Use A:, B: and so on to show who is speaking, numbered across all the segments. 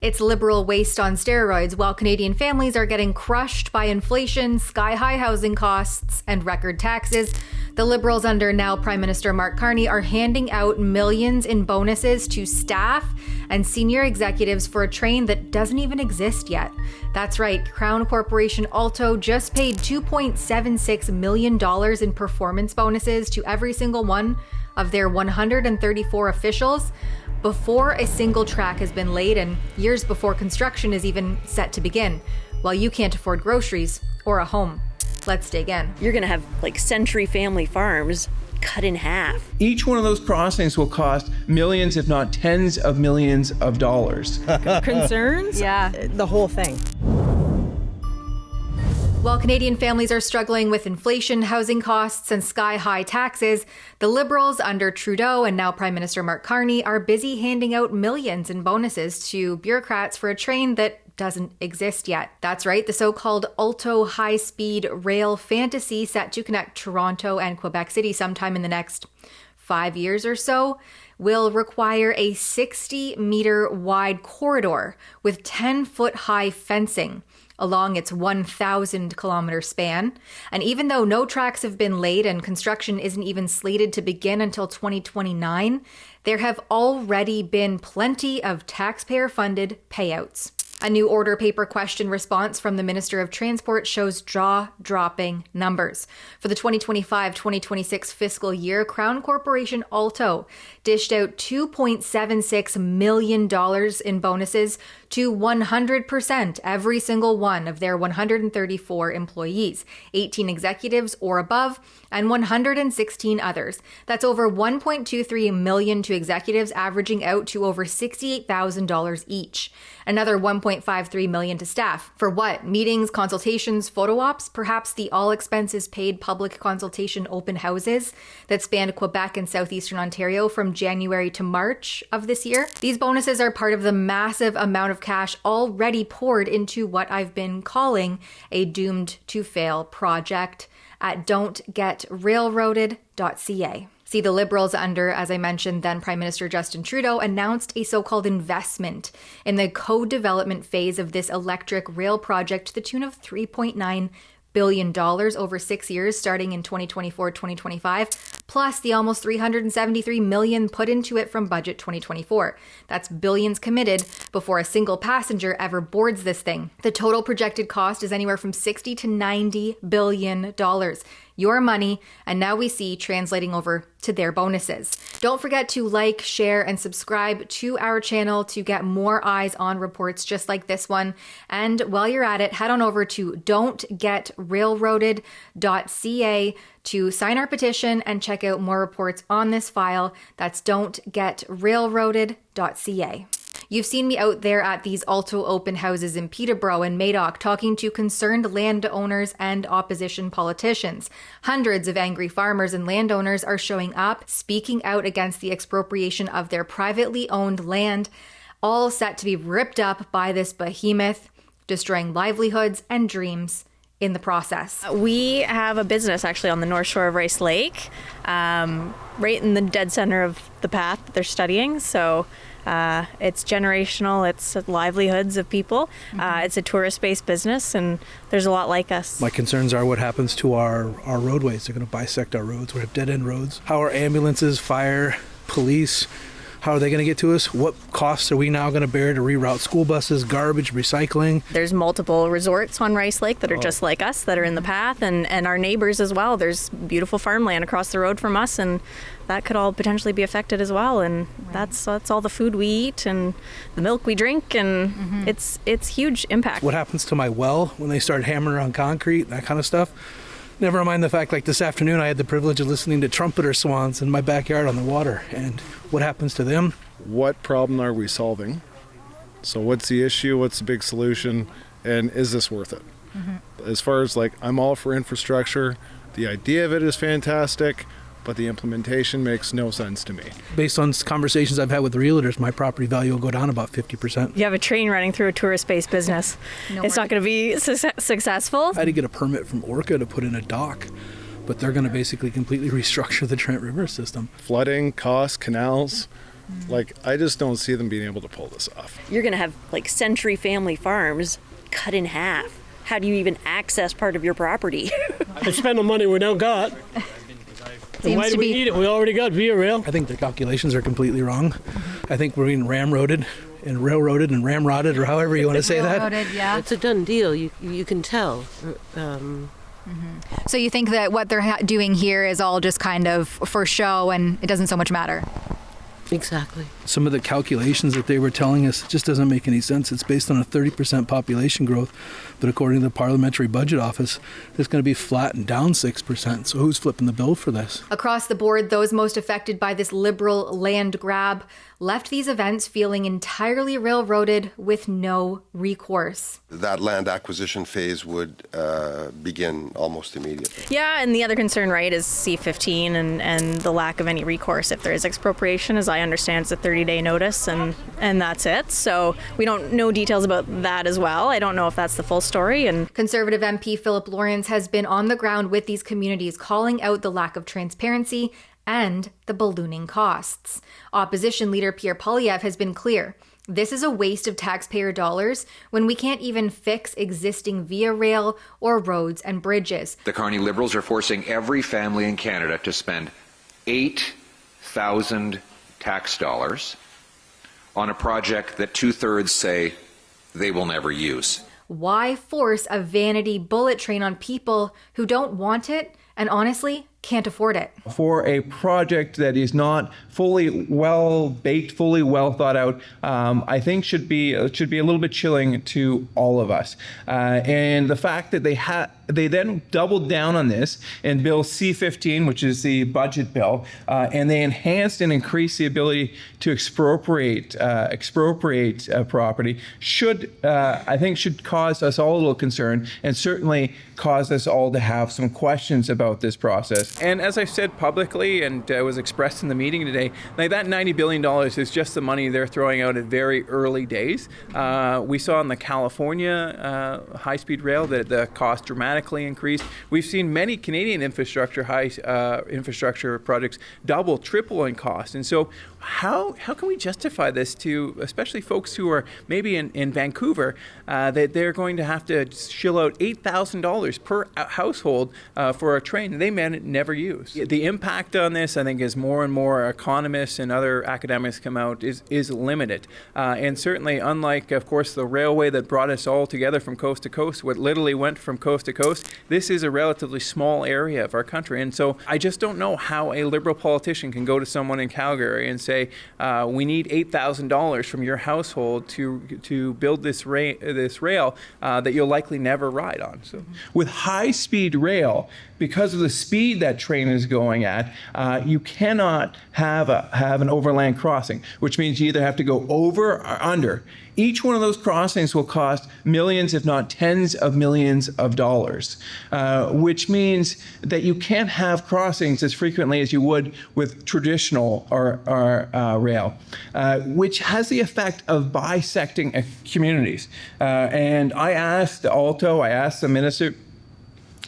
A: It's liberal waste on steroids while Canadian families are getting crushed by inflation, sky-high housing costs, and record taxes. The Liberals under now Prime Minister Mark Carney are handing out millions in bonuses to staff and senior executives for a train that doesn't even exist yet. That's right, Crown Corporation Alto just paid $2.76 million in performance bonuses to every single one of their 134 officials before a single track has been laid and years before construction is even set to begin, while you can't afford groceries or a home. Let's dig in.
B: You're going to have like Century Family Farms cut in half.
C: Each one of those crossings will cost millions, if not tens of millions of dollars.
B: Concerns?
D: Yeah, the whole thing.
A: While Canadian families are struggling with inflation, housing costs, and sky-high taxes, the Liberals under Trudeau and now Prime Minister Mark Carney are busy handing out millions in bonuses to bureaucrats for a train that doesn't exist yet. That's right, the so-called Alto high-speed rail fantasy set to connect Toronto and Quebec City sometime in the next 5 years or so will require a 60-meter wide corridor with 10-foot high fencing along its 1,000-kilometer span. And even though no tracks have been laid and construction isn't even slated to begin until 2029, there have already been plenty of taxpayer-funded payouts. A new order paper question response from the Minister of Transport shows jaw-dropping numbers. For the 2025-2026 fiscal year, Crown Corporation Alto dished out $2.76 million in bonuses to 100% every single one of their 134 employees, 18 executives or above, and 116 others. That's over $1.23 million to executives, averaging out to over $68,000 each. Another $1.53 million to staff. For what? Meetings, consultations, photo ops, perhaps the all expenses paid public consultation open houses that spanned Quebec and southeastern Ontario from January to March of this year. These bonuses are part of the massive amount of cash already poured into what I've been calling a doomed to fail project at don'tgetrailroaded.ca. See, the Liberals under, as I mentioned, then Prime Minister Justin Trudeau announced a so-called investment in the co-development phase of this electric rail project to the tune of $3.9 billion over 6 years, starting in 2024-2025, plus the almost $373 million put into it from budget 2024. That's billions committed before a single passenger ever boards this thing. The total projected cost is anywhere from $60 to $90 billion. Your money, and now we see translating over to their bonuses. Don't forget to like, share, and subscribe to our channel to get more eyes on reports just like this one. And while you're at it, head on over to don'tgetrailroaded.ca to sign our petition and check out more reports on this file. That's don'tgetrailroaded.ca. You've seen me out there at these Alto open houses in Peterborough and Madoc talking to concerned landowners and opposition politicians. Hundreds of angry farmers and landowners are showing up, speaking out against the expropriation of their privately owned land, all set to be ripped up by this behemoth, destroying livelihoods and dreams in the process.
B: We have a business actually on the north shore of Rice Lake, right in the dead center of the path that they're studying. So it's generational, it's livelihoods of people. It's a tourist-based business, and there's a lot like us.
E: My concerns are what happens to our roadways. They're going to bisect our roads. We have dead-end roads. How are ambulances, fire, police, how are they going to get to us? What costs are we now going to bear to reroute school buses, garbage, recycling?
B: There's multiple resorts on Rice Lake that are just like us, that are in the path, and our neighbors as well. There's beautiful farmland across the road from us, and that could all potentially be affected as well. And that's all the food we eat and the milk we drink, and it's huge impact.
E: What happens to my well when they start hammering on concrete, that kind of stuff? Never mind the fact, like this afternoon, I had the privilege of listening to trumpeter swans in my backyard on the water. And what happens to them?
F: What problem are we solving? So what's the issue? What's the big solution? And is this worth it? As far as I'm all for infrastructure. The idea of it is fantastic, but the implementation makes no sense to me.
E: Based on conversations I've had with realtors, my property value will go down about 50%.
B: You have a train running through a tourist-based business. It's not going to be successful.
E: I had to get a permit from Orca to put in a dock, but they're going to basically completely restructure the Trent River system.
F: Flooding, costs, canals, Like, I just don't see them being able to pull this off.
B: You're going to have like Century Family Farms cut in half. How do you even access part of your property?
D: I spend the money we don't got. And why do we need it? We already got Via Rail.
E: I think their calculations are completely wrong. I think we're being ramroded and railroaded and ramrodded, or however you want to say that.
A: Railroaded, yeah.
G: It's a done deal. You can tell.
A: So you think that what they're doing here is all just kind of for show and it doesn't so much matter?
G: Exactly.
E: Some of the calculations that they were telling us just doesn't make any sense. It's based on a 30% population growth, but according to the Parliamentary Budget Office, it's going to be flat and down 6%. So who's flipping the bill for this?
A: Across the board, those most affected by this liberal land grab left these events feeling entirely railroaded with no recourse.
H: That land acquisition phase would begin almost immediately.
B: Yeah, and the other concern, right, is C-15 and the lack of any recourse. If there is expropriation, as I understand, it's a 30-day notice and that's it. So we don't know details about that as well. I don't know if that's the full story. And
A: Conservative MP Philip Lawrence has been on the ground with these communities, calling out the lack of transparency and the ballooning costs. Opposition leader Pierre Poilievre has been clear. This is a waste of taxpayer dollars when we can't even fix existing Via Rail or roads and bridges.
I: The Carney Liberals are forcing every family in Canada to spend 8,000 tax dollars on a project that 2/3 say they will never use.
A: Why force a vanity bullet train on people who don't want it and honestly can't afford it?
C: For a project that is not fully well baked, fully well thought out, I think should be a little bit chilling to all of us. And the fact that they then doubled down on this in Bill C-15, which is the budget bill, and they enhanced and increased the ability to expropriate property should cause us all a little concern, and certainly cause us all to have some questions about this process. And as I've said publicly and was expressed in the meeting today, like that $90 billion is just the money they're throwing out at very early days. We saw in the California high-speed rail that the cost dramatically increased. We've seen many Canadian infrastructure projects double, triple in cost. And so how can we justify this to especially folks who are maybe in Vancouver, that they're going to have to shill out $8,000 per household for a train they may never use? The impact on this, I think, as more and more economists and other academics come out, is limited. And certainly, unlike, of course, the railway that brought us all together from coast to coast, what literally went from coast to coast, this is a relatively small area of our country. And so I just don't know how a Liberal politician can go to someone in Calgary and say, we need $8,000 from your household to build this rail that you'll likely never ride on. So, with high-speed rail, because of the speed that train is going at, you cannot have an overland crossing, which means you either have to go over or under. Each one of those crossings will cost millions, if not tens of millions of dollars, which means that you can't have crossings as frequently as you would with traditional or rail, which has the effect of bisecting communities. And I asked Alto, I asked the minister,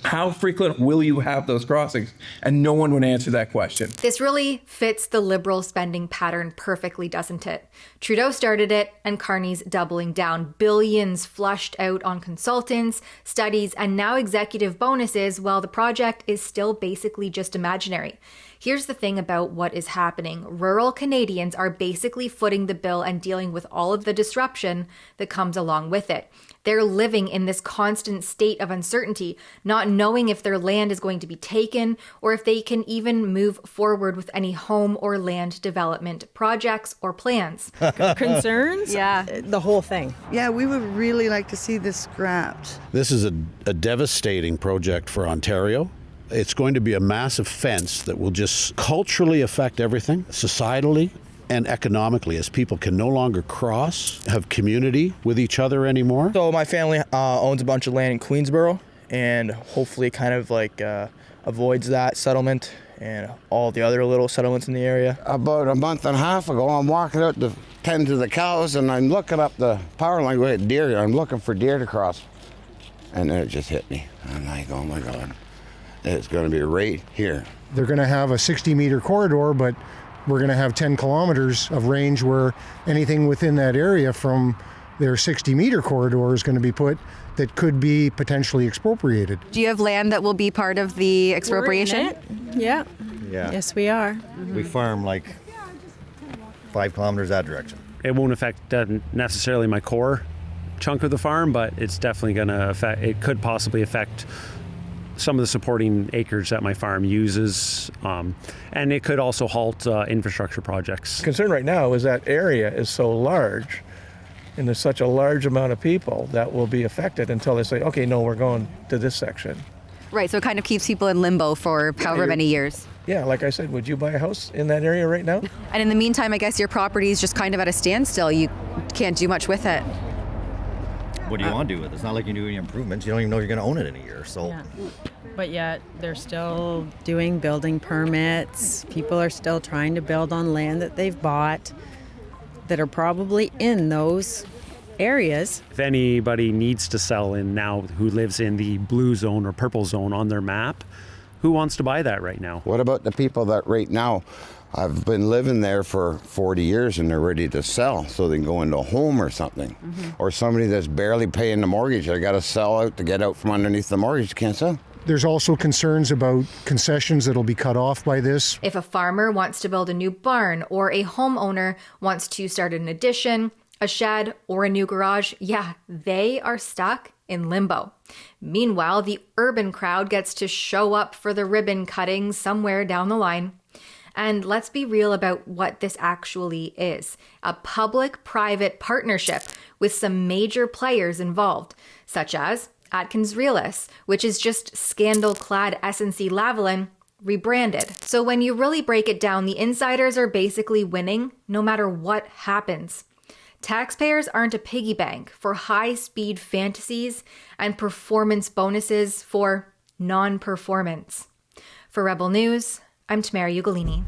C: how frequent will you have those crossings? And no one would answer that question.
A: This really fits the Liberal spending pattern perfectly, doesn't it? Trudeau started it, and Carney's doubling down. Billions flushed out on consultants, studies, and now executive bonuses, while the project is still basically just imaginary. Here's the thing about what is happening. Rural Canadians are basically footing the bill and dealing with all of the disruption that comes along with it. They're living in this constant state of uncertainty, not knowing if their land is going to be taken or if they can even move forward with any home or land development projects or plans.
B: concerns?
A: Yeah.
J: The whole thing.
K: Yeah, we would really like to see this scrapped.
L: This is a devastating project for Ontario. It's going to be a massive fence that will just culturally affect everything, societally and economically, as people can no longer cross, have community with each other anymore.
M: So my family owns a bunch of land in Queensborough, and hopefully kind of like avoids that settlement and all the other little settlements in the area.
N: About a month and a half ago, I'm walking out to tend to the cows, and I'm looking up the power line with deer. I'm looking for deer to cross, and then it just hit me. I'm like, oh my God. It's going to be right here.
O: They're going to have a 60-meter corridor, but
J: we're going to have 10 kilometers of range where anything within that area from their 60-meter corridor is going to be put that could be potentially expropriated.
O: Do you have land that will be part of the expropriation?
P: Yeah.
Q: Yeah.
P: Yes, we are.
Q: We farm like 5 kilometers that direction.
R: It won't affect necessarily my core chunk of the farm, but it's definitely going to affect, it could possibly affect some of the supporting acres that my farm uses, and it could also halt infrastructure projects.
E: The concern right now is that area is so large, and there's such a large amount of people that will be affected until they say, okay, no, we're going to this section.
O: Right, so it kind of keeps people in limbo for however many years.
E: Yeah, like I said, would you buy a house in that area right now?
O: And in the meantime, I guess your property is just kind of at a standstill. You can't do much with it.
Q: What do you want to do with it? It's not like you do any improvements. You don't even know if you're going to own it in a year. So,
P: Yeah. But yet they're still doing building permits. People are still trying to build on land that they've bought that are probably in those areas.
R: If anybody needs to sell in now who lives in the blue zone or purple zone on their map, who wants to buy that right now?
N: What about the people that right now have been living there for 40 years and they're ready to sell so they can go into a home or something? Or somebody that's barely paying the mortgage, they got to sell out to get out from underneath the mortgage, can't sell.
J: There's also concerns about concessions that'll be cut off by this.
A: If a farmer wants to build a new barn or a homeowner wants to start an addition, a shed, or a new garage, yeah, they are stuck in limbo. Meanwhile, the urban crowd gets to show up for the ribbon cutting somewhere down the line. And let's be real about what this actually is. A public-private partnership with some major players involved, such as Atkins Realis, which is just scandal-clad SNC-Lavalin rebranded. So when you really break it down, the insiders are basically winning no matter what happens. Taxpayers aren't a piggy bank for high-speed fantasies and performance bonuses for non-performance. For Rebel News, I'm Tamara Ugolini.